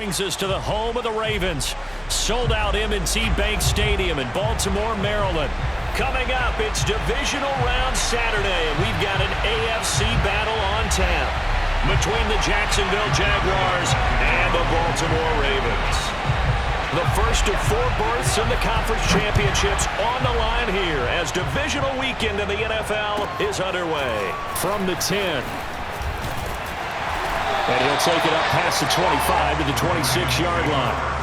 Brings us to the home of the Ravens. Sold out M&T Bank Stadium in Baltimore, Maryland. Coming up, it's divisional round Saturday, and we've got an AFC battle on tap between the Jacksonville Jaguars and the Baltimore Ravens. The first of 4 berths in the conference championships on the line here as divisional weekend in the NFL is underway. From the 10. And he'll take it up past the 25 to the 26-yard line.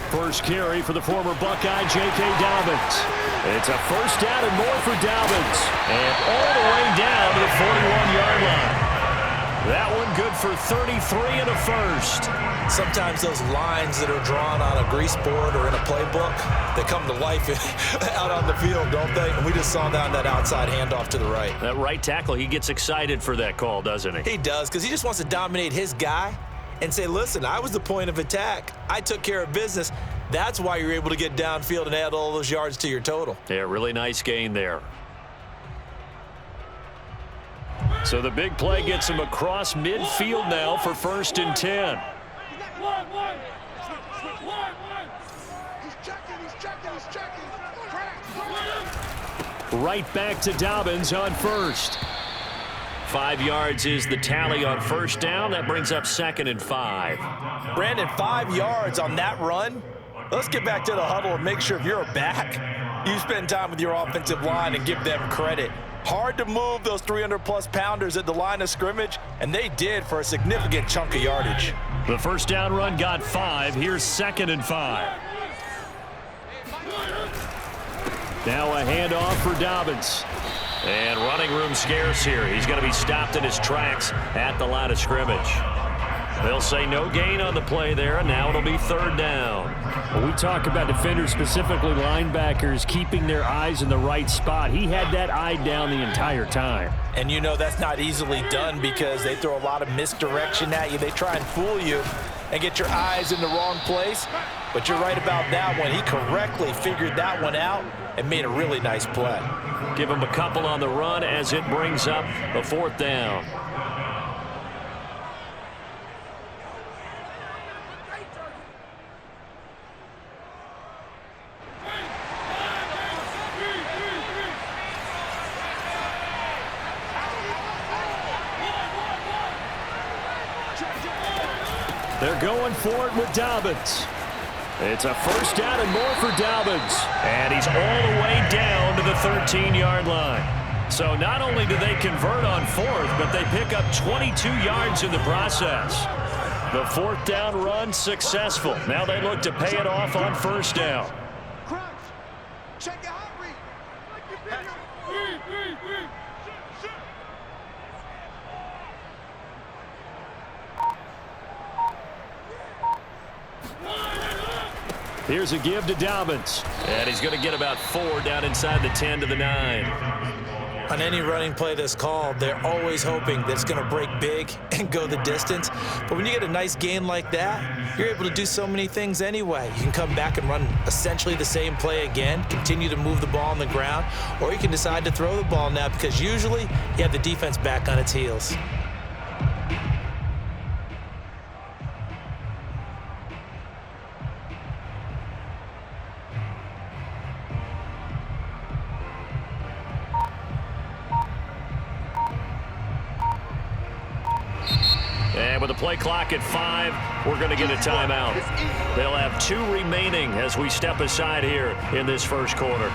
First carry for the former Buckeye, J.K. Dobbins. It's a first down and more for Dobbins. And all the way down to the 41-yard line. That one good for 33 and a first. Sometimes those lines that are drawn on a grease board or in a playbook, they come to life out on the field, don't they? And we just saw that outside handoff to the right. That right tackle, he gets excited for that call, doesn't he? He does, because he just wants to dominate his guy and say, listen, I was the point of attack. I took care of business. That's why you're able to get downfield and add all those yards to your total. Yeah, really nice gain there. So the big play gets him across midfield now for 1st and 10. Right back to Dobbins on first. 5 yards is the tally on first down. That brings up 2nd and 5. Brandon, 5 yards on that run. Let's get back to the huddle and make sure if you're back, you spend time with your offensive line and give them credit. Hard to move those 300-plus pounders at the line of scrimmage, and they did for a significant chunk of yardage. The first down run got 5. Here's 2nd and 5. Now a handoff for Dobbins. And running room scarce here. He's going to be stopped in his tracks at the line of scrimmage. They'll say no gain on the play there, and now it'll be 3rd down. When we talk about defenders, specifically linebackers, keeping their eyes in the right spot, he had that eye down the entire time. And you know that's not easily done because they throw a lot of misdirection at you. They try and fool you and get your eyes in the wrong place. But you're right about that one. He correctly figured that one out and made a really nice play. Give him a couple on the run as it brings up a 4th down. They're going for it with Dobbins. It's a first down and more for Dobbins. And he's all the way down to the 13-yard line. So not only do they convert on 4th, but they pick up 22 yards in the process. The 4th down run successful. Now they look to pay it off on 1st down. Check out. Here's a give to Dobbins. And he's going to get about 4 down inside the 10 to the 9. On any running play that's called, they're always hoping that it's going to break big and go the distance. But when you get a nice gain like that, you're able to do so many things anyway. You can come back and run essentially the same play again, continue to move the ball on the ground, or you can decide to throw the ball now because usually you have the defense back on its heels. And with the play clock at 5, we're going to get a timeout. They'll have 2 remaining as we step aside here in this first quarter.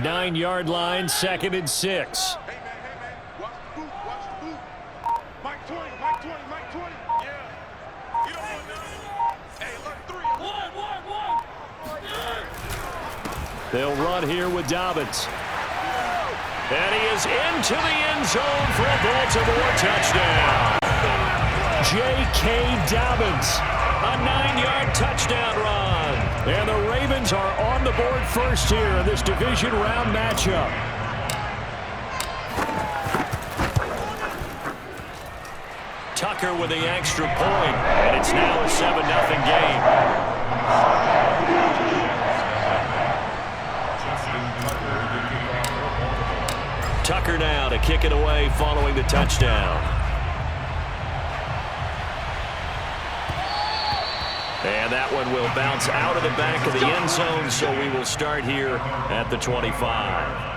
9-yard line, 2nd and 6. Hey, man. Watch the boot. Watch the boot. Mike 20. Yeah. You don't want none. Hey, look, 3. They'll run here with Dobbins. And he is into the end zone for a Baltimore touchdown. J.K. Dobbins, a 9-yard touchdown run. And the Ravens are on the board first here in this division round matchup. Tucker with the extra point, and it's now a 7-0 game. Tucker now to kick it away following the touchdown. And that one will bounce out of the back of the end zone, so we will start here at the 25.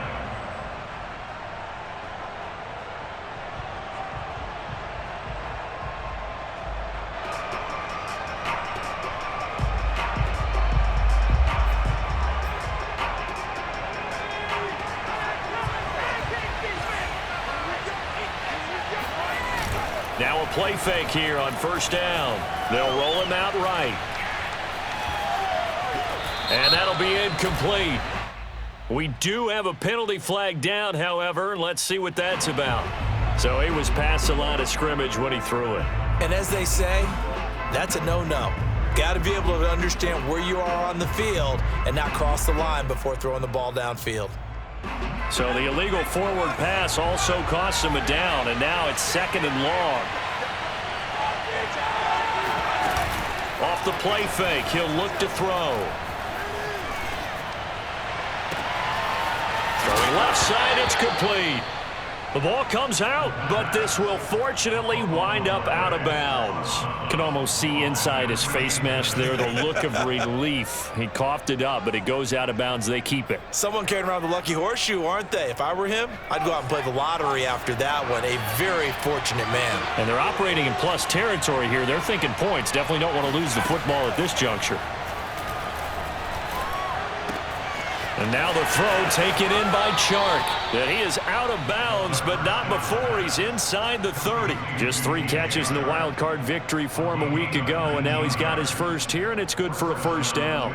Now a play fake here on first down. They'll roll him out right. And that'll be incomplete. We do have a penalty flag down, however. Let's see what that's about. So he was past the line of scrimmage when he threw it. And as they say, that's a no-no. Got to be able to understand where you are on the field and not cross the line before throwing the ball downfield. So the illegal forward pass also cost him a down, and now it's 2nd and long. Off the play fake, he'll look to throw. Throwing left side, it's complete. The ball comes out, but this will fortunately wind up out of bounds. Can almost see inside his face mask there the look of relief. He coughed it up, but it goes out of bounds. They keep it. Someone carrying around the lucky horseshoe, aren't they? If I were him, I'd go out and play the lottery after that one. A very fortunate man. And they're operating in plus territory here. They're thinking points. Definitely don't want to lose the football at this juncture. And now the throw taken in by Chark. And he is out of bounds, but not before he's inside the 30. Just 3 catches in the wild card victory for him a week ago, and now he's got his first here, and it's good for a first down.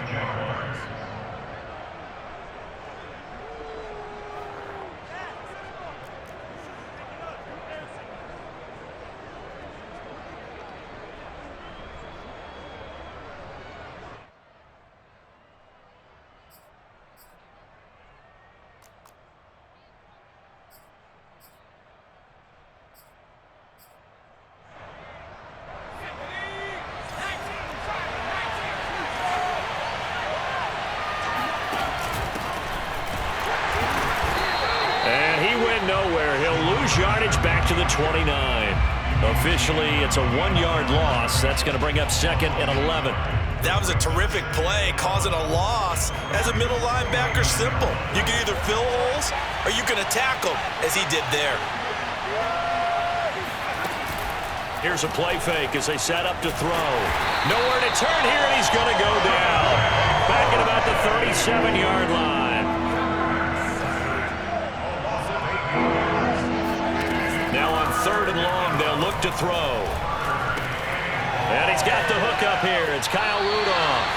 Nowhere. He'll lose yardage back to the 29. Officially, it's a 1-yard loss. That's going to bring up 2nd and 11. That was a terrific play, causing a loss. As a middle linebacker, simple. You can either fill holes or you can attack them, as he did there. Here's a play fake as they set up to throw. Nowhere to turn here, and he's going to go down. Back at about the 37-yard line. Now on 3rd and long, they'll look to throw. And he's got the hook up here. It's Kyle Rudolph.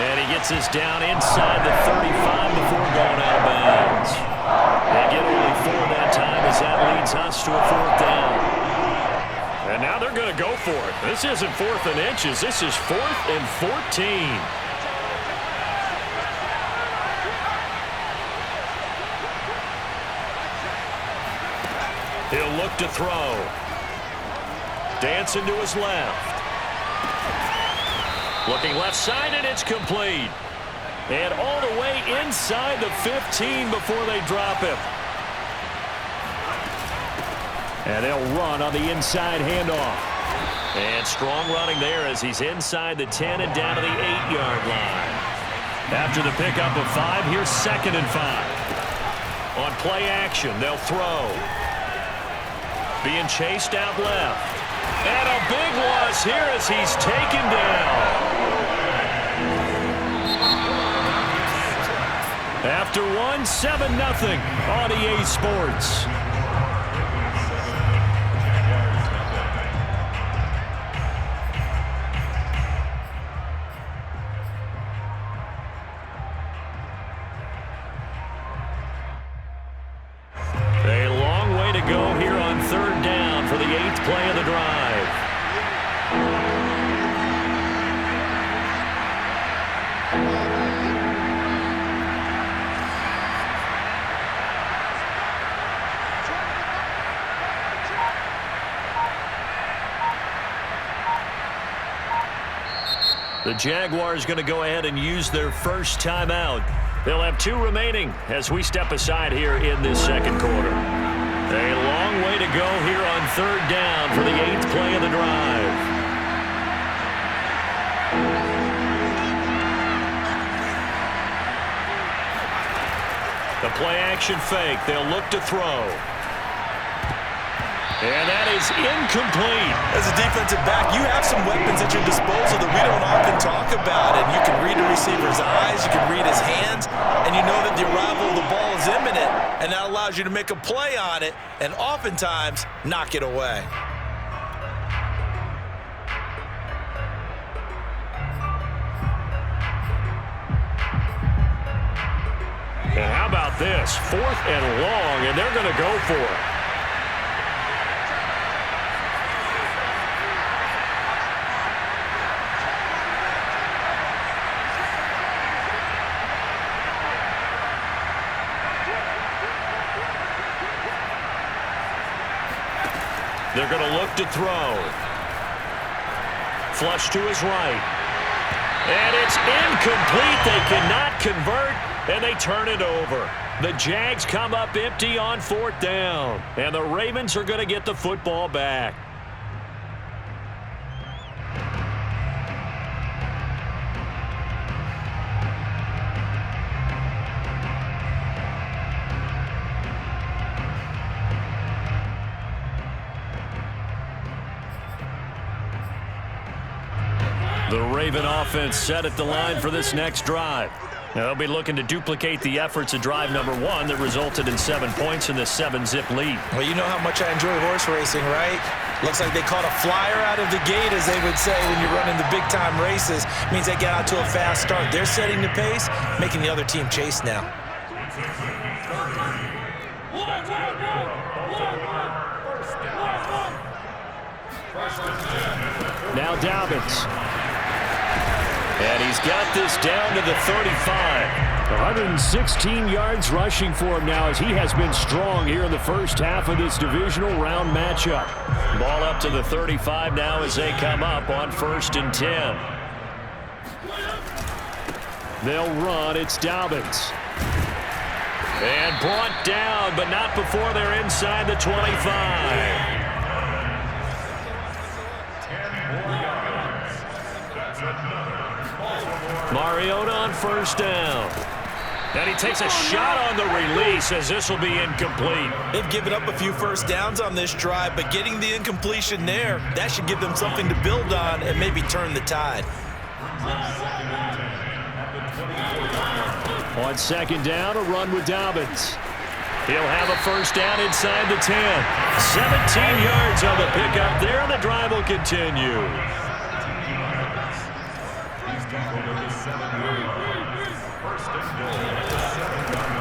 And he gets this down inside the 35 before going out of bounds. They get only 4 that time as that leads us to a 4th down. And now they're going to go for it. This isn't 4th and inches. This is 4th and 14. He'll look to throw. Dancing to his left. Looking left side, and it's complete. And all the way inside the 15 before they drop him. And they'll run on the inside handoff. And strong running there as he's inside the 10 and down to the 8-yard line. After the pickup of 5, here's 2nd and 5. On play action, they'll throw. Being chased out left. And a big loss here as he's taken down. after one, 7-0 on EA Sports. A long way to go here on third down for the 8th play of the drive. The Jaguars going to go ahead and use their first timeout. They'll have 2 remaining as we step aside here in this second quarter. A long way to go here on third down for the 8th play of the drive. The play action fake. They'll look to throw. And that is incomplete. As a defensive back, you have some weapons at your disposal that we don't often talk about. And you can read the receiver's eyes, you can read his hands, and you know that the arrival of the ball is imminent. And that allows you to make a play on it and oftentimes knock it away. And how about this? 4th and long, and they're going to go for it. They're going to look to throw. Flush to his right. And it's incomplete. They cannot convert, and they turn it over. The Jags come up empty on 4th down, and the Ravens are going to get the football back. The Raven offense set at the line for this next drive. They'll be looking to duplicate the efforts of drive number 1 that resulted in 7 points in this 7-zip lead. Well, you know how much I enjoy horse racing, right? Looks like they caught a flyer out of the gate, as they would say when you're running the big-time races. Means they get out to a fast start. They're setting the pace, making the other team chase now. Now Dobbins. And he's got this down to the 35. 116 yards rushing for him now, as he has been strong here in the first half of this divisional round matchup. Ball up to the 35 now as they come up on 1st and 10. They'll run. It's Dobbins. And brought down, but not before they're inside the 25. Mariota on 1st down. And he takes a shot on the release, as this will be incomplete. They've given up a few first downs on this drive, but getting the incompletion there, that should give them something to build on and maybe turn the tide. On 2nd down, a run with Dobbins. He'll have a first down inside the 10. 17 yards on the pickup there, and the drive will continue.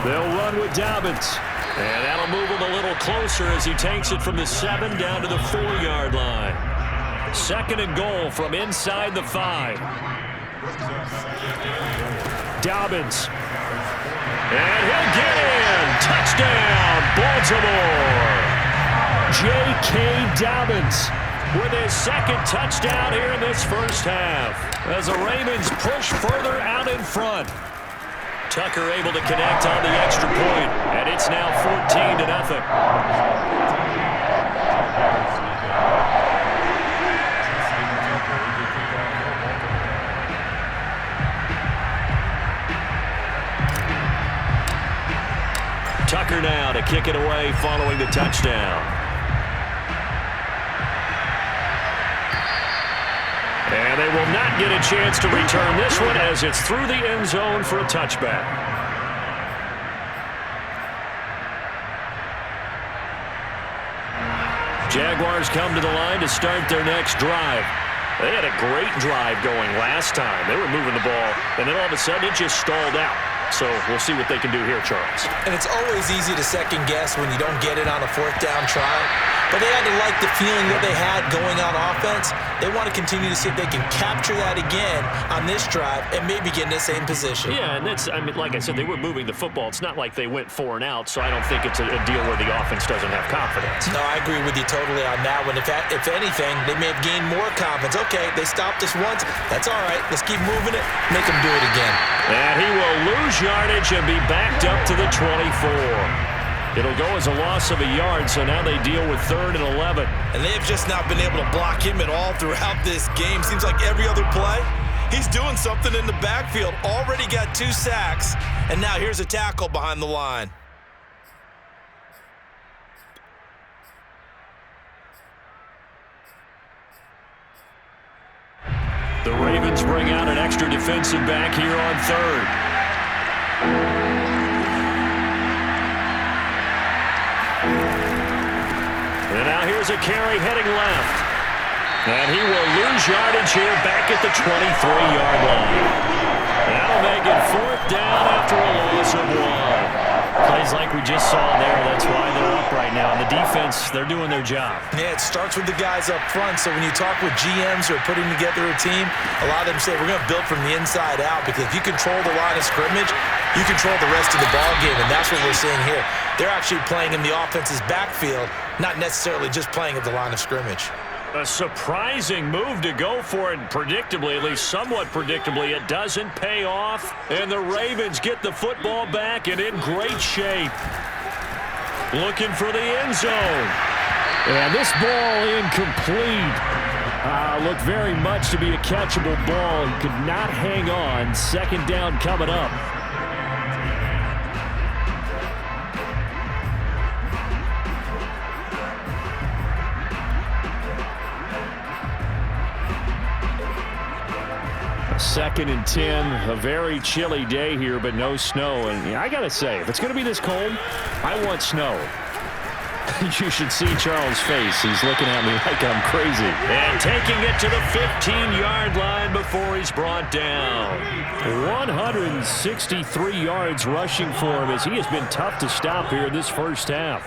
They'll run with Dobbins. And that'll move him a little closer as he takes it from the 7 down to the 4-yard line. 2nd and goal from inside the 5. Dobbins. And he'll get in. Touchdown, Baltimore. J.K. Dobbins with his 2nd touchdown here in this first half, as the Ravens push further out in front. Tucker able to connect on the extra point, and it's now 14-0. Tucker now to kick it away following the touchdown. And they will not get a chance to return this one, as it's through the end zone for a touchback. Jaguars come to the line to start their next drive. They had a great drive going last time. They were moving the ball, and then all of a sudden it just stalled out. So we'll see what they can do here, Charles. And it's always easy to second guess when you don't get it on a fourth down try. But they had to like the feeling that they had going on offense. They want to continue to see if they can capture that again on this drive and maybe get in the same position. Yeah, and that's, I mean, like I said, they were moving the football. It's not like they went 4 and out, so I don't think it's a deal where the offense doesn't have confidence. No, I agree with you totally on that one. If anything, they may have gained more confidence. Okay, they stopped us once. That's all right. Let's keep moving it. Make them do it again. And he will lose yardage and be backed up to the 24. It'll go as a loss of a yard, so now they deal with 3rd and 11. And they have just not been able to block him at all throughout this game. Seems like every other play, he's doing something in the backfield. Already got 2 sacks, and now here's a tackle behind the line. The Ravens bring out an extra defensive back here on 3rd. And now here's a carry heading left. And he will lose yardage here back at the 23-yard line. That'll make it 4th down after a loss of 1. Plays like we just saw there. That's why they're up right now. And the defense, they're doing their job. Yeah, it starts with the guys up front. So when you talk with GMs who are putting together a team, a lot of them say we're going to build from the inside out, because if you control the line of scrimmage, you control the rest of the ball game, and that's what we're seeing here. They're actually playing in the offense's backfield, not necessarily just playing at the line of scrimmage. A surprising move to go for it, and predictably, at least somewhat predictably, it doesn't pay off. And the Ravens get the football back and in great shape. Looking for the end zone. And this ball incomplete. Looked very much to be a catchable ball. He could not hang on. 2nd down coming up. Second and 10, a very chilly day here, but no snow. And I got to say, if it's going to be this cold, I want snow. You should see Charles' face. He's looking at me like I'm crazy. And taking it to the 15-yard line before he's brought down. 163 yards rushing for him, as he has been tough to stop here this first half.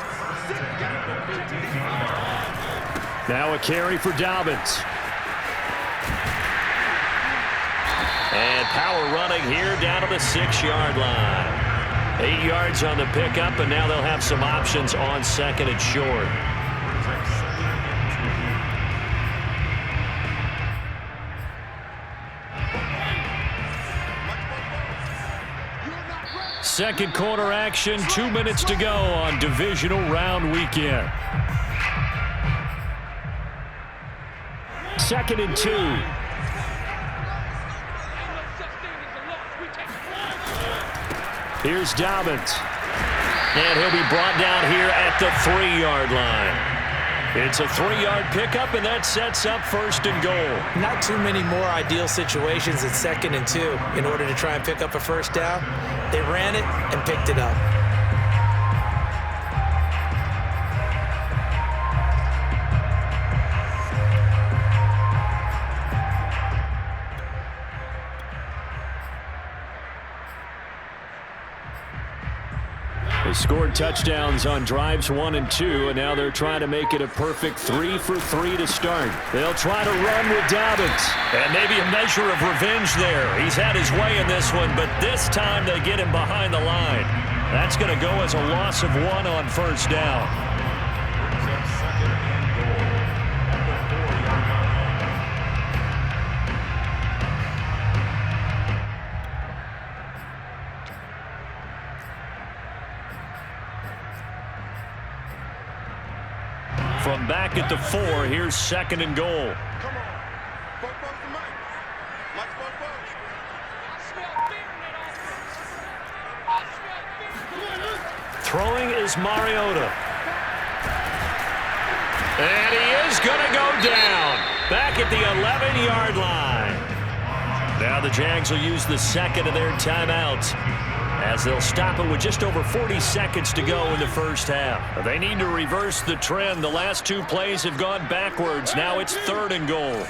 Now a carry for Dobbins. And power running here down to the 6-yard line. 8 yards on the pickup, and now they'll have some options on 2nd and short. Second quarter action, 2 minutes to go on divisional round weekend. 2nd and 2. Here's Dobbins. And he'll be brought down here at the 3-yard line. It's a 3-yard pickup, and that sets up 1st and goal. Not too many more ideal situations at 2nd and 2 in order to try and pick up a 1st down. They ran it and picked it up. They scored touchdowns on drives 1 and 2, and now they're trying to make it a perfect 3 for 3 to start. They'll try to run with Dobbins. And maybe a measure of revenge there. He's had his way in this one, but this time they get him behind the line. That's going to go as a loss of 1 on 1st down. From back at the 4, here's 2nd and goal. Come on. Both the mic. Mike's both. Throwing is Mariota. And he is going to go down. Back at the 11-yard line. Now the Jags will use the 2nd of their timeouts as they'll stop it with just over 40 seconds to go in the first half. They need to reverse the trend. The last two plays have gone backwards. Now it's 3rd and goal.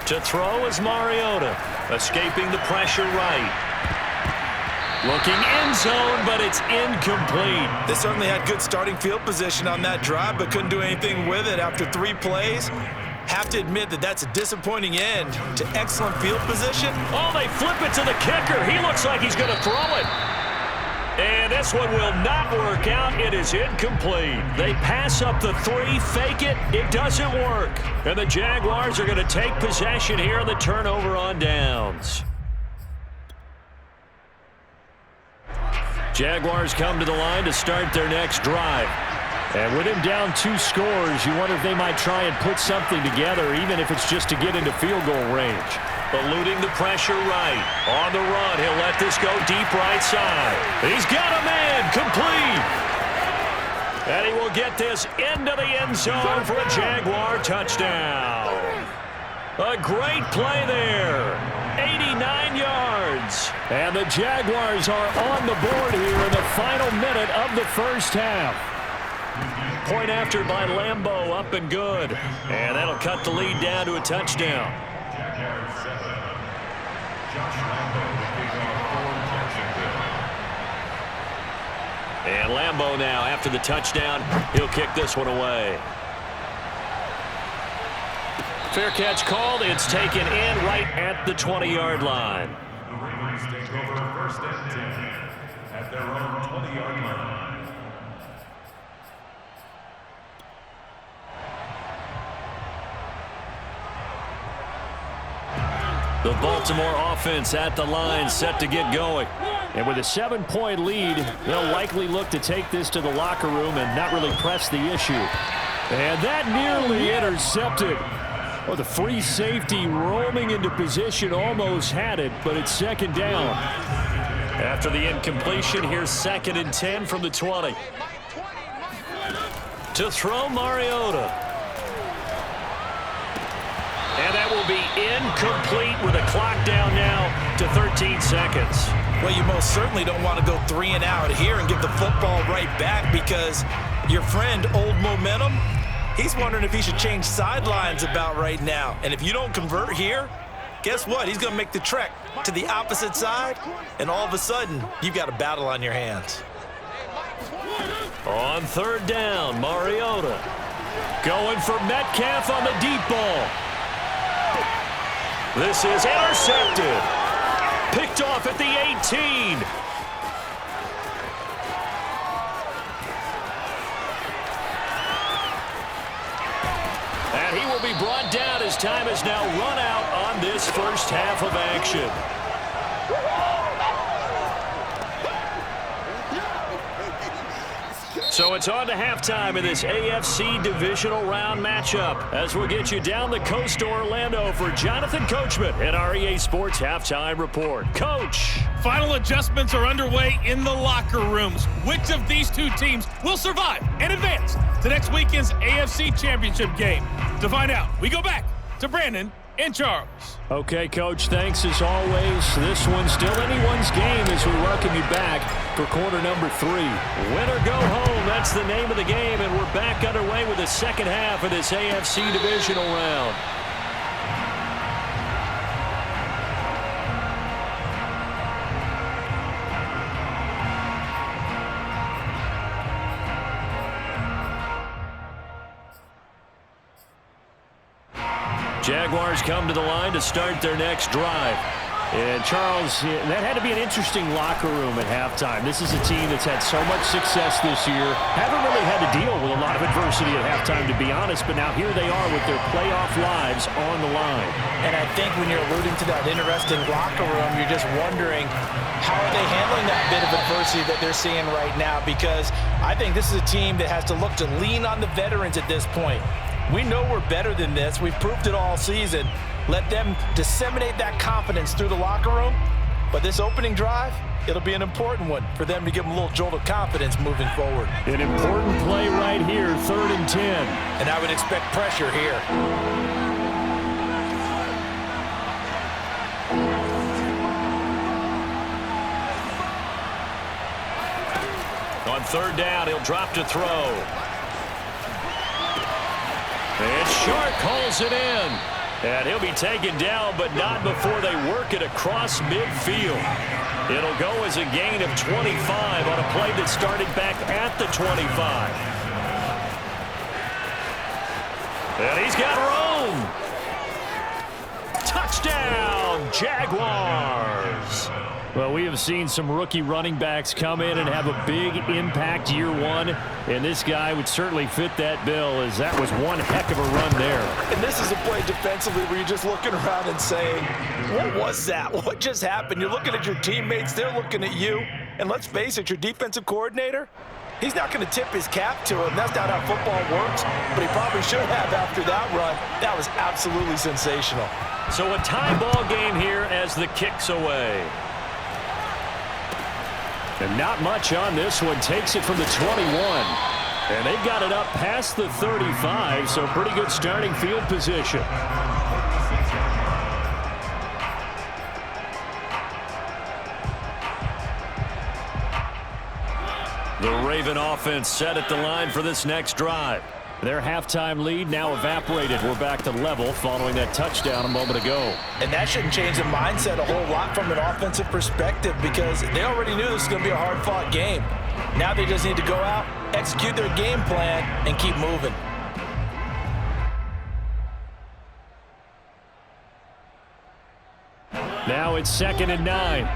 To throw is Mariota, escaping the pressure right. Looking end zone, but it's incomplete. They certainly had good starting field position on that drive, but couldn't do anything with it after 3 plays. Have to admit that that's a disappointing end to excellent field position. Oh, they flip it to the kicker. He looks like he's going to throw it. And this one will not work out. It is incomplete. They pass up the 3, fake it. It doesn't work. And the Jaguars are going to take possession here on the turnover on downs. Jaguars come to the line to start their next drive. And with him down 2 scores, you wonder if they might try and put something together, even if it's just to get into field goal range. Eluding the pressure right. On the run, he'll let this go deep right side. He's got a man, complete. And he will get this into the end zone for a Jaguar touchdown. A great play there. 89 yards. And the Jaguars are on the board here in the final minute of the first half. Point after by Lambeau, up and good. And that'll cut the lead down to a touchdown. And Lambeau now, after the touchdown, he'll kick this one away. Fair catch called. It's taken in right at the 20-yard line. The Ravens take over 1st and 10 at their own 20-yard line. The Baltimore offense at the line, set to get going. And with a 7-point lead, they'll likely look to take this to the locker room and not really press the issue. And that nearly intercepted. Oh, the free safety roaming into position almost had it, but it's 2nd down. After the incompletion, here's 2nd and 10 from the 20. To throw Mariota. And that will be incomplete with a clock down now to 13 seconds. Well, you most certainly don't want to go 3 and out here and give the football right back, because your friend, Old Momentum, he's wondering if he should change sidelines about right now. And if you don't convert here, guess what? He's going to make the trek to the opposite side, and all of a sudden, you've got a battle on your hands. On 3rd down, Mariota going for Metcalf on the deep ball. This is intercepted. Picked off at the 18. And he will be brought down as time has now run out on this first half of action. So it's on to halftime in this AFC divisional round matchup, as we'll get you down the coast to Orlando for Jonathan Coachman at our EA Sports Halftime Report. Coach. Final adjustments are underway in the locker rooms. Which of these 2 teams will survive and advance to next weekend's AFC Championship game? To find out, we go back to Brandon and Charles. Okay, Coach, thanks as always. This one's still anyone's game as we welcome you back for quarter number 3. Win or go home, that's the name of the game, and we're back underway with the second half of this AFC divisional round. Jaguars come to the line to start their next drive. And, Charles, that had to be an interesting locker room at halftime. This is a team that's had so much success this year. Haven't really had to deal with a lot of adversity at halftime, to be honest, but now here they are with their playoff lives on the line. And I think when you're alluding to that interesting locker room, you're just wondering, how are they handling that bit of adversity that they're seeing right now? Because I think this is a team that has to look to lean on the veterans at this point. We know we're better than this. We've proved it all season. Let them disseminate that confidence through the locker room. But this opening drive, it'll be an important one for them to give them a little jolt of confidence moving forward. An important play right here, 3rd and 10. And I would expect pressure here. third down, he'll drop to throw. And Shark calls it in. And he'll be taken down, but not before they work it across midfield. It'll go as a gain of 25 on a play that started back at the 25. And he's got room. Touchdown, Jaguars. Well, we have seen some rookie running backs come in and have a big impact year one, and this guy would certainly fit that bill, as that was one heck of a run there. And this is a play defensively where you're just looking around and saying, what was that? What just happened? You're looking at your teammates, they're looking at you, and let's face it, your defensive coordinator, he's not going to tip his cap to him. That's not how football works, but he probably should have after that run. That was absolutely sensational. So a tie ball game here as the kick's away. And not much on this one. Takes it from the 21. And they've got it up past the 35, so pretty good starting field position. The Raven offense set at the line for this next drive. Their halftime lead now evaporated. We're back to level following that touchdown a moment ago. And that shouldn't change the mindset a whole lot from an offensive perspective, because they already knew this was going to be a hard-fought game. Now they just need to go out, execute their game plan, and keep moving. Now it's 2nd and 9.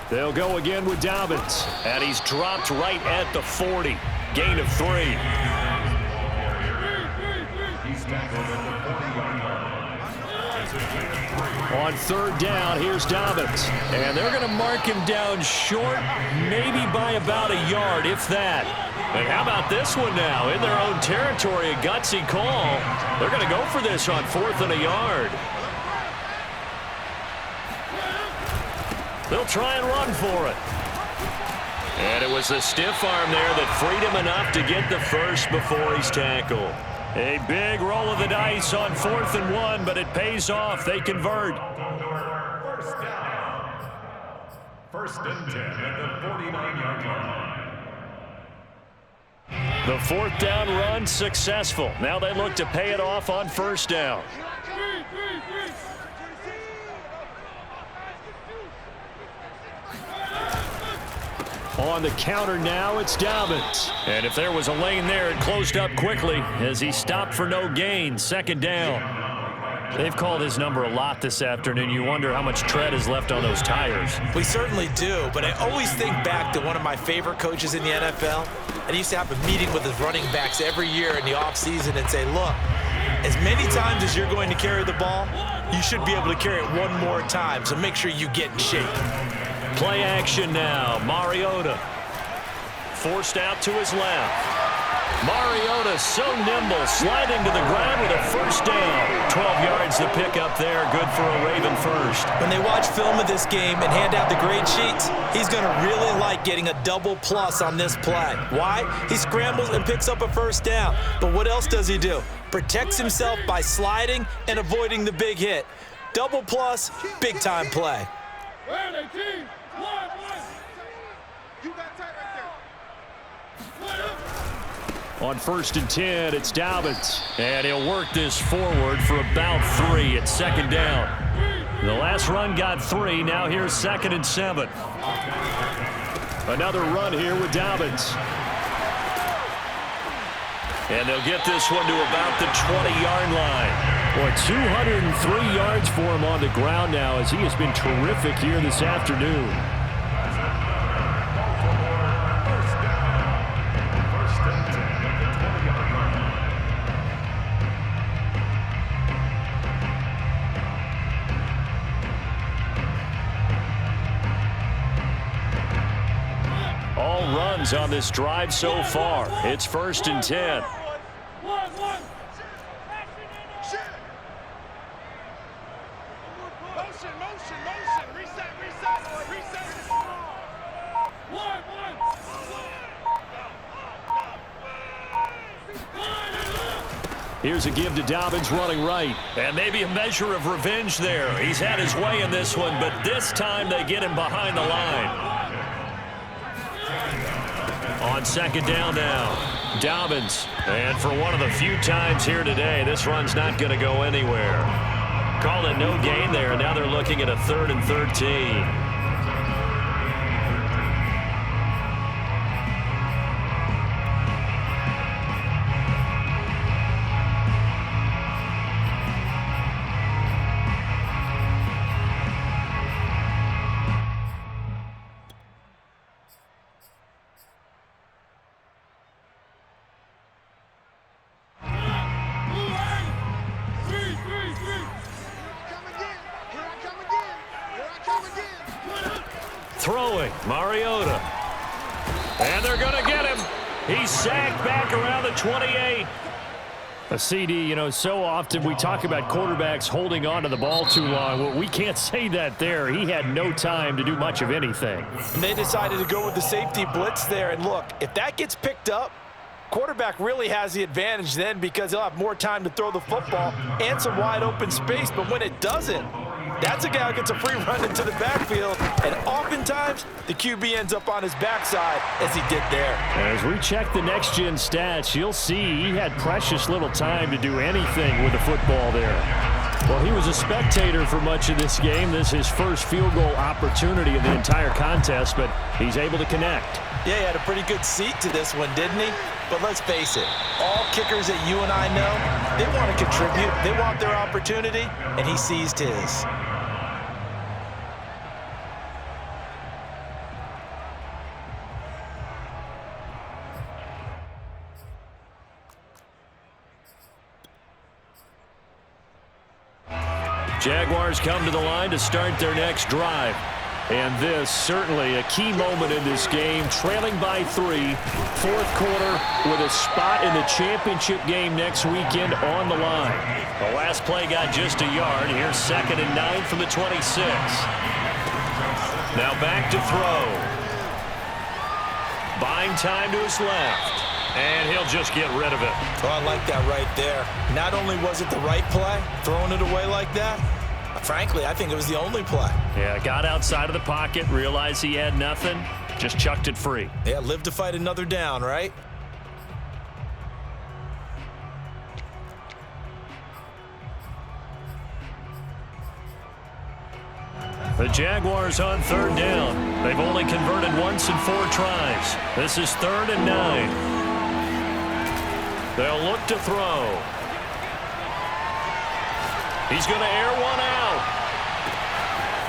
They'll go again with Dobbins. And he's dropped right at the 40. Gain of 3. On 3rd down, here's Dobbins. And they're going to mark him down short, maybe by about a yard, if that. And how about this one now? In their own territory, a gutsy call. They're going to go for this on 4th and a yard. They'll try and run for it. And it was a stiff arm there that freed him enough to get the first before he's tackled. A big roll of the dice on 4th and 1, but it pays off. They convert. First down. 1st and 10 at the 49-yard line. The 4th down run successful. Now they look to pay it off on 1st down. On the counter now, it's Dobbins. And if there was a lane there, it closed up quickly as he stopped for no gain. 2nd down. They've called his number a lot this afternoon. You wonder how much tread is left on those tires. We certainly do, but I always think back to one of my favorite coaches in the NFL. And he used to have a meeting with his running backs every year in the offseason and say, look, as many times as you're going to carry the ball, you should be able to carry it one more time, so make sure you get in shape. Play action now. Mariota forced out to his left. Mariota so nimble, sliding to the ground with a 1st down. 12 yards to pick up there. Good for a Raven first. When they watch film of this game and hand out the grade sheets, he's going to really like getting a double plus on this play. Why? He scrambles and picks up a 1st down. But what else does he do? Protects himself by sliding and avoiding the big hit. Double plus, big time play. On 1st and 10, it's Dobbins. And he'll work this forward for about 3 at 2nd down. The last run got 3. Now here's 2nd and 7. Another run here with Dobbins. And they'll get this one to about the 20-yard line. Boy, 203 yards for him on the ground now, as he has been terrific here this afternoon. All runs on this drive so far. It's 1st and 10. Here's a give to Dobbins running right. And maybe a measure of revenge there. He's had his way in this one, but this time they get him behind the line. On second down now, Dobbins. And for one of the few times here today, this run's not going to go anywhere. Called it no gain there, and now they're looking at a 3rd and 13. Throwing, Mariota. And they're going to get him. He's sacked back around the 28. A CD, you know, so often we talk about quarterbacks holding on to the ball too long. Well, we can't say that there. He had no time to do much of anything. And they decided to go with the safety blitz there. And look, if that gets picked up, quarterback really has the advantage then because he'll have more time to throw the football and some wide open space. But when it doesn't, that's a guy who gets a free run into the backfield, and oftentimes the QB ends up on his backside as he did there. As we check the next-gen stats, you'll see he had precious little time to do anything with the football there. Well, he was a spectator for much of this game. This is his first field goal opportunity of the entire contest, but he's able to connect. Yeah, he had a pretty good seat to this one, didn't he? But let's face it, all kickers that you and I know, they want to contribute. They want their opportunity, and he seized his. Jaguars come to the line to start their next drive. And this, certainly a key moment in this game, trailing by 3, fourth quarter with a spot in the championship game next weekend on the line. The last play got just a yard. Here's 2nd and 9 from the 26. Now back to throw. Buying time to his left. And he'll just get rid of it. Oh, I like that right there. Not only was it the right play, throwing it away like that, frankly, I think it was the only play. Yeah, got outside of the pocket, realized he had nothing, just chucked it free. Yeah, live to fight another down, right? The Jaguars on 3rd down. They've only converted once in 4 tries. This is 3rd and 9. They'll look to throw. He's going to air one out.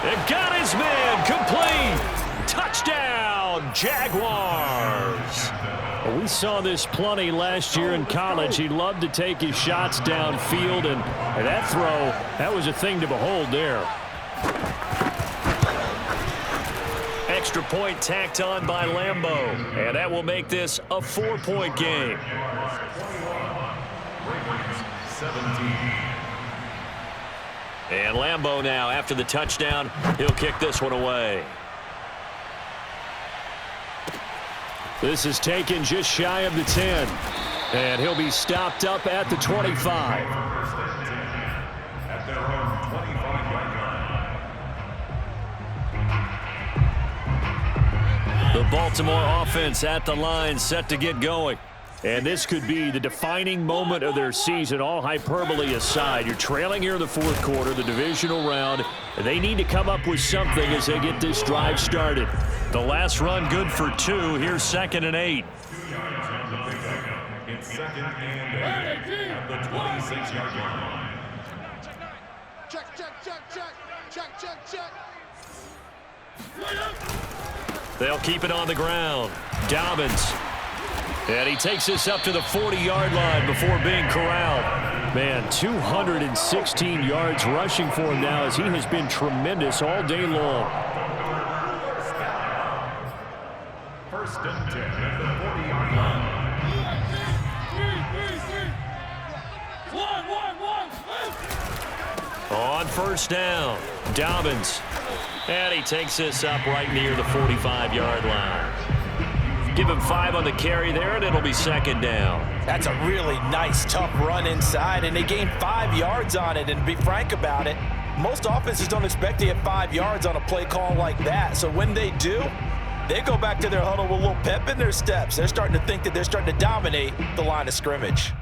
They've got his man complete. Touchdown, Jaguars. Well, we saw this plenty last year in college. He loved to take his shots downfield, and that throw, that was a thing to behold there. Extra point tacked on by Lambeau, and that will make this a 4-point game. 17. And Lambeau now, after the touchdown, he'll kick this one away. This is taken just shy of the 10. And he'll be stopped up at the 25. At their own 25-yard line. The Baltimore offense at the line, set to get going. And this could be the defining moment of their season, all hyperbole aside. You're trailing here in the fourth quarter, the divisional round. They need to come up with something as they get this drive started. The last run good for 2. Here's 2nd and 8. 2 yards on the pickup. It's 2nd and 8 at the 26-yard line. Check. They'll keep it on the ground. Dobbins. And he takes this up to the 40-yard line before being corralled. Man, 216 yards rushing for him now as he has been tremendous all day long. 1st and 10 at the 40-yard line. On 1st down, Dobbins. And he takes this up right near the 45-yard line. Give him 5 on the carry there, and it'll be second down. That's a really nice, tough run inside, and they gained 5 yards on it. And to be frank about it, most offenses don't expect to get 5 yards on a play call like that. So when they do, they go back to their huddle with a little pep in their steps. They're starting to think that they're starting to dominate the line of scrimmage.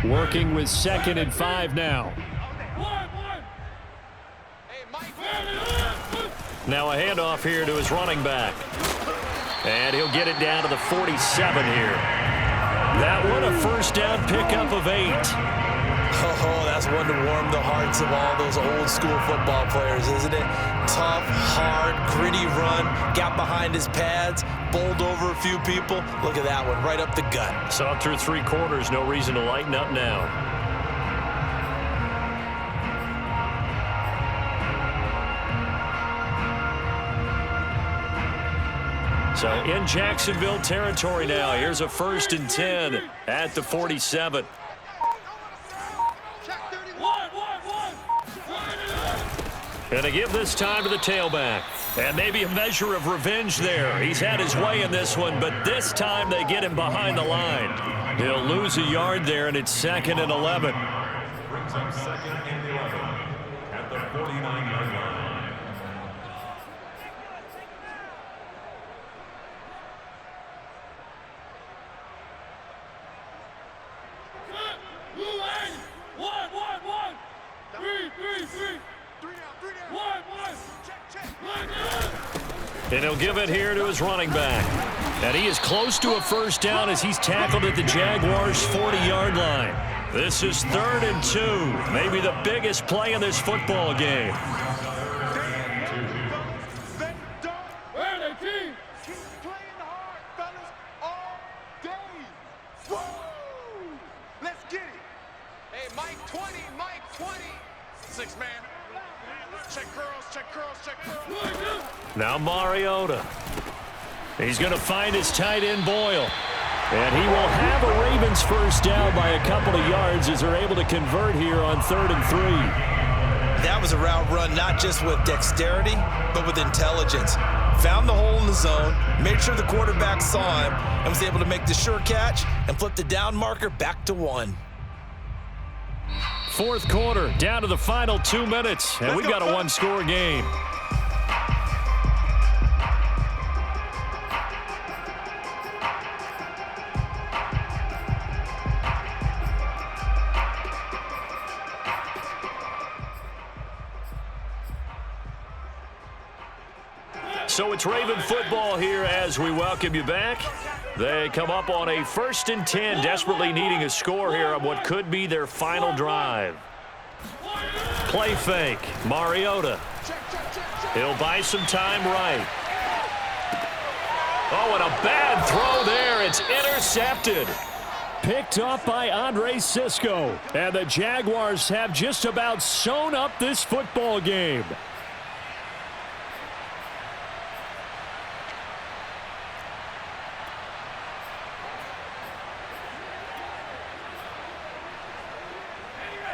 Working with 2nd and 5 now. Now a handoff here to his running back. And he'll get it down to the 47 here. That one, a first down pickup of 8. Oh, that's one to warm the hearts of all those old school football players, isn't it? Tough, hard, gritty run, got behind his pads, bowled over a few people. Look at that one, right up the gut. Saw through 3 quarters, no reason to lighten up now. So in Jacksonville territory now. Here's a 1st and 10 at the 47. And to give this time to the tailback. And maybe a measure of revenge there. He's had his way in this one, but this time they get him behind the line. He'll lose a yard there, and it's 2nd and 11. Brings up 2nd and 11 at the 49-yard line. And he'll give it here to his running back. And he is close to a first down as he's tackled at the Jaguars' 40-yard line. This is 3rd and 2. Maybe the biggest play in this football game. Keep playing hard, fellas, all day. Woo! Let's get it. Hey, Mike 20, Mike 20. 6-man. Check curls, check curls, check curls. Now Mariota. He's going to find his tight end Boyle. And he will have a Ravens first down by a couple of yards as they're able to convert here on 3rd and 3. That was a route run not just with dexterity, but with intelligence. Found the hole in the zone, made sure the quarterback saw him, and was able to make the sure catch and flip the down marker back to 1. 4th quarter, down to the final 2 minutes, and we've got a 1-score game. So it's Raven football here as we welcome you back. They come up on a 1st and 10, desperately needing a score here on what could be their final drive. Play fake, Mariota. He'll buy some time right. Oh, and a bad throw there. It's intercepted. Picked up by Andre Sisco. And the Jaguars have just about sewn up this football game.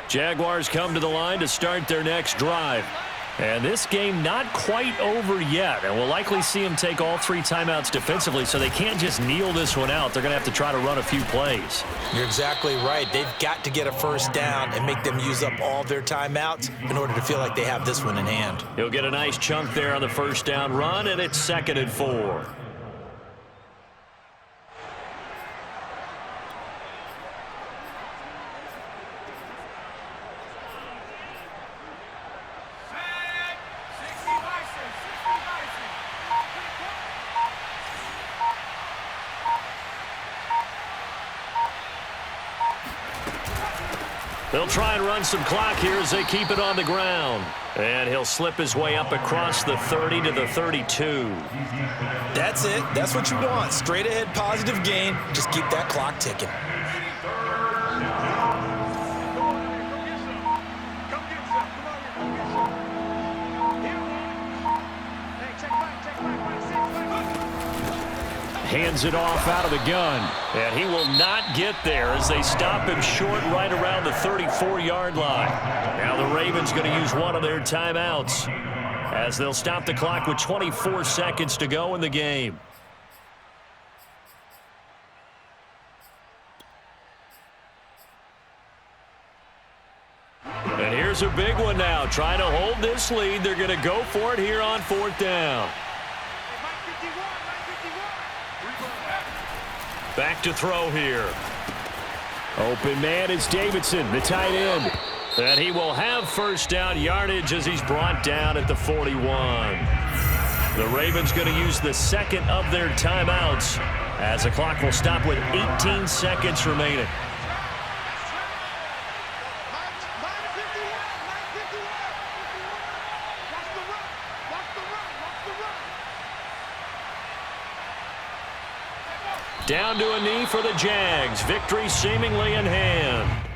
Jaguars come to the line to start their next drive. And this game not quite over yet. And we'll likely see them take all 3 timeouts defensively, so they can't just kneel this one out. They're going to have to try to run a few plays. You're exactly right. They've got to get a first down and make them use up all their timeouts in order to feel like they have this one in hand. He'll get a nice chunk there on the first down run, and it's 2nd and 4. They'll try and run some clock here as they keep it on the ground. And he'll slip his way up across the 30 to the 32. That's it. That's what you want. Straight ahead positive gain. Just keep that clock ticking. Hands it off out of the gun. And he will not get there as they stop him short right around the 34-yard line. Now the Ravens going to use one of their timeouts. as they'll stop the clock with 24 seconds to go in the game. And here's a big one now. Trying to hold this lead. They're going to go for it here on 4th down. Back to throw here. Open man is Davidson, the tight end. And he will have first down yardage as he's brought down at the 41. The Ravens going to use the second of their timeouts as the clock will stop with 18 seconds remaining. Down to a knee for the Jags. Victory seemingly in hand.